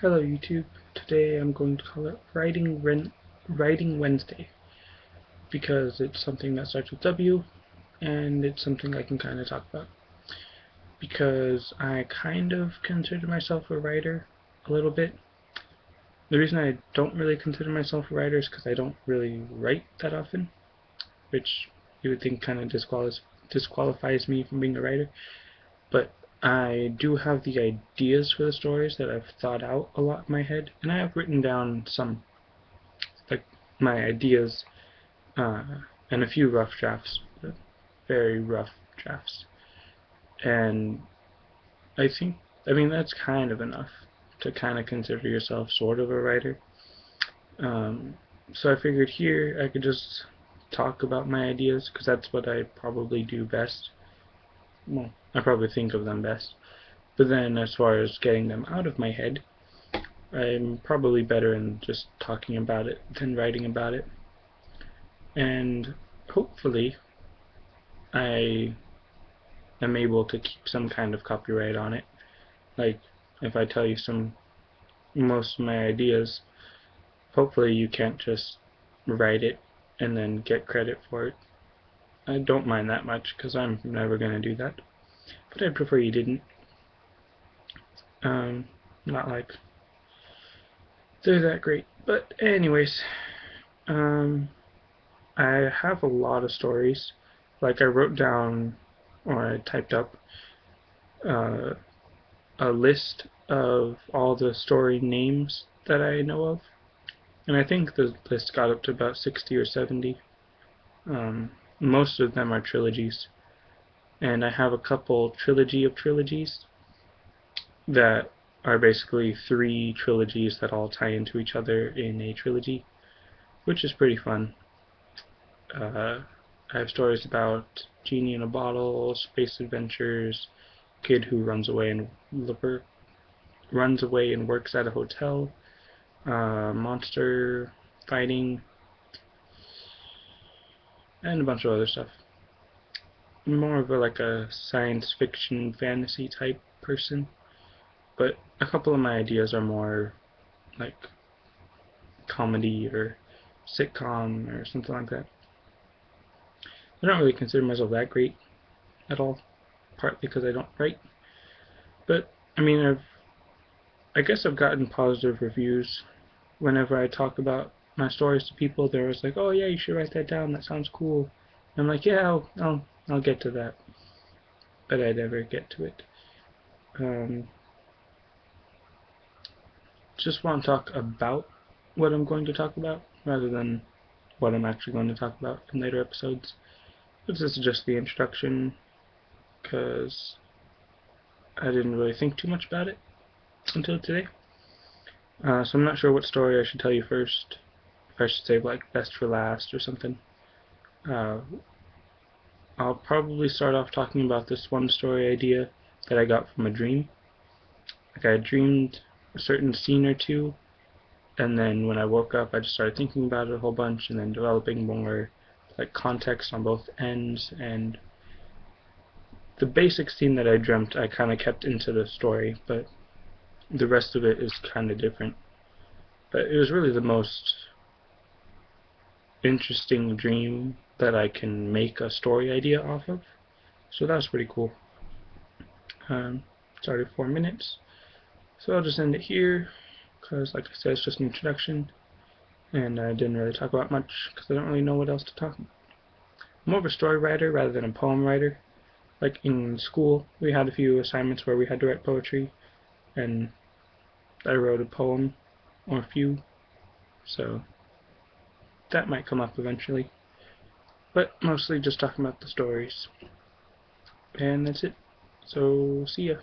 Hello YouTube. Today I'm going to call it Writing Wednesday because it's something that starts with W and it's something I can kind of talk about because I kind of consider myself a writer a little bit. The reason I don't really consider myself a writer is because I don't really write that often, which you would think kind of disqualifies me from being a writer. But I do have the ideas for the stories that I've thought out a lot in my head, and I have written down some, like, my ideas, uh, and a few rough drafts, very rough drafts. And I mean, that's kind of enough to kind of consider yourself sort of a writer. Um, so I figured here I could just talk about my ideas, because that's what I probably do best. Well, I probably think of them best. But then as far as getting them out of my head, I'm probably better in just talking about it than writing about it. And hopefully I am able to keep some kind of copyright on it. Like, if I tell you most of my ideas, hopefully you can't just write it and then get credit for it. I don't mind that much, because I'm never going to do that. But I'd prefer you didn't. Um, Not like they're that great. But anyways, um, I have a lot of stories. Like, I wrote down, or I typed up, uh, a list of all the story names that I know of. And I think the list got up to about 60 or 70. Most of them are trilogies. And I have a couple trilogy of trilogies that are basically three trilogies that all tie into each other in a trilogy, which is pretty fun. I have stories about Genie in a Bottle, Space Adventures, Kid who runs away and works at a hotel, monster fighting, and a bunch of other stuff. I'm more of a science fiction fantasy type person, but a couple of my ideas are more like comedy or sitcom or something like that. I don't really consider myself that great at all, partly because I don't write. But I mean, I guess I've gotten positive reviews whenever I talk about my stories to people. They're always like, "Oh yeah, you should write that down. That sounds cool." And I'm like, "Yeah, I'll get to that," but I never get to it. Um, just want to talk about what I'm going to talk about rather than what I'm actually going to talk about in later episodes. But this is just the introduction because I didn't really think too much about it until today. So I'm not sure what story I should tell you first. If I should save like best for last or something. Uh, I'll probably start off talking about this one story idea that I got from a dream. Like, I dreamed a certain scene or two, and then when I woke up I just started thinking about it a whole bunch and then developing more like context on both ends, and the basic scene that I dreamt I kind of kept into the story, but the rest of it is kind of different. But it was really the most interesting dream that I can make a story idea off of, so that was pretty cool. It's already 4 minutes, so I'll just end it here because, like I said, it's just an introduction and I didn't really talk about much because I don't really know what else to talk about. I'm more of a story writer rather than a poem writer. Like, in school we had a few assignments where we had to write poetry, and I wrote a poem or a few, so that might come up eventually, but mostly just talking about the stories. And that's it, so see ya.